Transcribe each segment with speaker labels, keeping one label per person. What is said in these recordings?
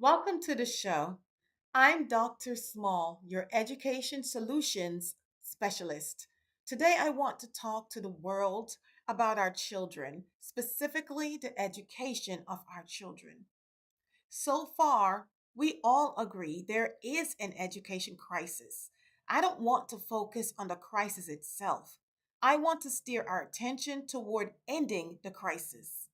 Speaker 1: Welcome to the show. I'm Dr. Small, your education solutions specialist. Today, I want to talk to the world about our children, specifically the education of our children. So far, we all agree there is an education crisis. I don't want to focus on the crisis itself. I want to steer our attention toward ending the crisis.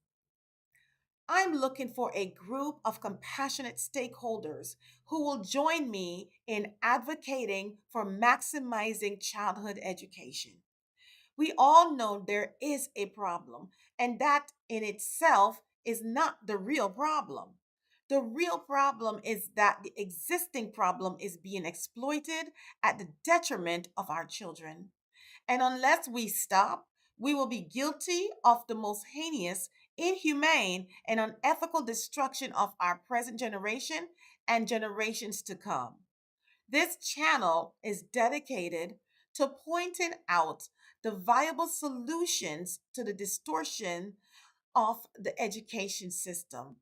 Speaker 1: I'm looking for a group of compassionate stakeholders who will join me in advocating for maximizing childhood education. We all know there is a problem, and that in itself is not the real problem. The real problem is that the existing problem is being exploited at the detriment of our children. And unless we stop, we will be guilty of the most heinous, inhumane, and unethical destruction of our present generation and generations to come. This channel is dedicated to pointing out the viable solutions to the distortion of the education system,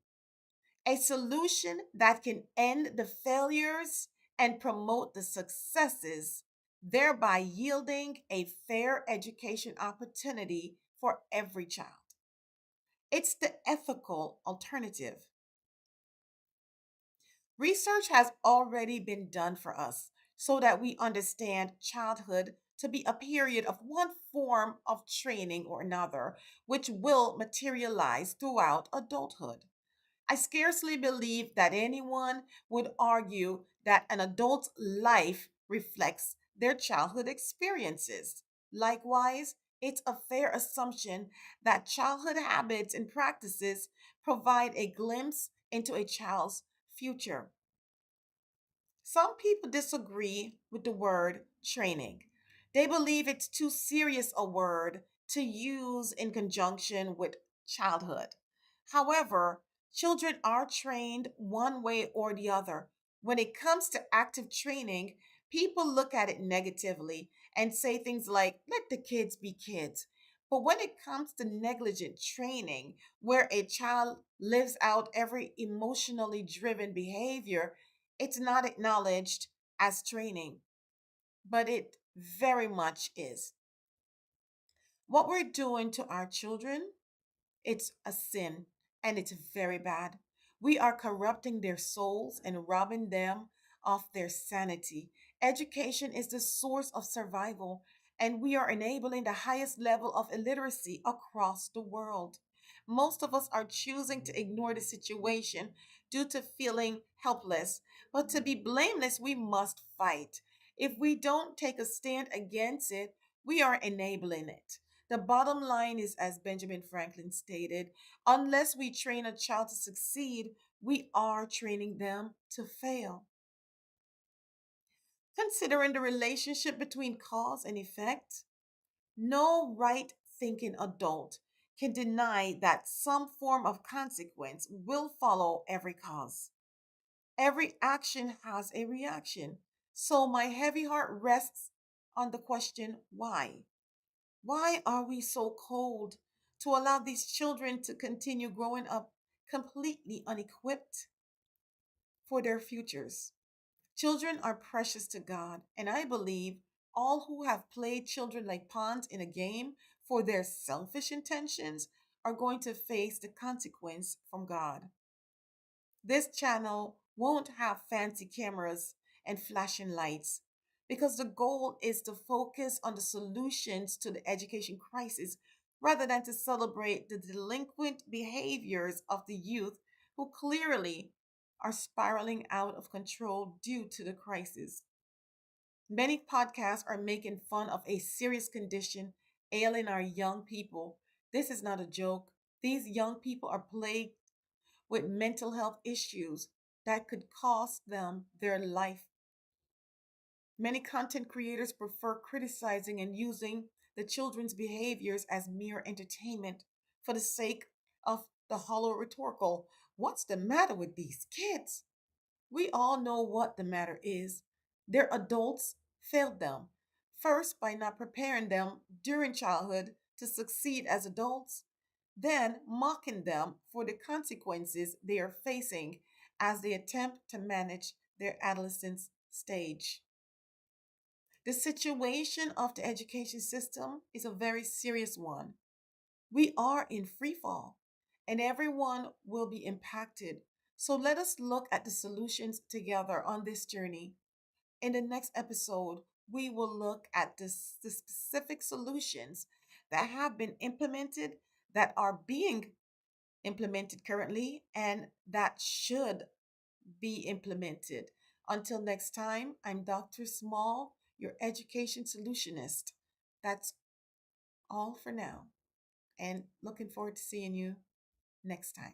Speaker 1: a solution that can end the failures and promote the successes, thereby yielding a fair education opportunity for every child. It's the ethical alternative. Research has already been done for us so that we understand childhood to be a period of one form of training or another, which will materialize throughout adulthood. I scarcely believe that anyone would argue that an adult's life reflects their childhood experiences. Likewise, it's a fair assumption that childhood habits and practices provide a glimpse into a child's future. Some people disagree with the word training. They believe it's too serious a word to use in conjunction with childhood. However, children are trained one way or the other. When it comes to active training, people look at it negatively and say things like, let the kids be kids. But when it comes to negligent training, where a child lives out every emotionally driven behavior, it's not acknowledged as training, but it very much is. What we're doing to our children, it's a sin and it's very bad. We are corrupting their souls and robbing them of their sanity. Education is the source of survival, and we are enabling the highest level of illiteracy across the world. Most of us are choosing to ignore the situation due to feeling helpless, but to be blameless, we must fight. If we don't take a stand against it, we are enabling it. The bottom line is, as Benjamin Franklin stated, unless we train a child to succeed, we are training them to fail. Considering the relationship between cause and effect, no right thinking adult can deny that some form of consequence will follow every cause. Every action has a reaction. So my heavy heart rests on the question why? Why are we so cold to allow these children to continue growing up completely unequipped for their futures? Children are precious to God, and I believe all who have played children like pawns in a game for their selfish intentions are going to face the consequence from God. This channel won't have fancy cameras and flashing lights because the goal is to focus on the solutions to the education crisis rather than to celebrate the delinquent behaviors of the youth who clearly are spiraling out of control due to the crisis. Many podcasts are making fun of a serious condition ailing our young people. This is not a joke. These young people are plagued with mental health issues that could cost them their life. Many content creators prefer criticizing and using the children's behaviors as mere entertainment for the sake of the hollow rhetorical, what's the matter with these kids? We all know what the matter is. Their adults failed them. First, by not preparing them during childhood to succeed as adults, then mocking them for the consequences they are facing as they attempt to manage their adolescence stage. The situation of the education system is a very serious one. We are in free fall, and everyone will be impacted. So let us look at the solutions together on this journey. In the next episode, we will look at the specific solutions that have been implemented, that are being implemented currently, and that should be implemented. Until next time, I'm Dr. Small, your education solutionist. That's all for now, and looking forward to seeing you next time.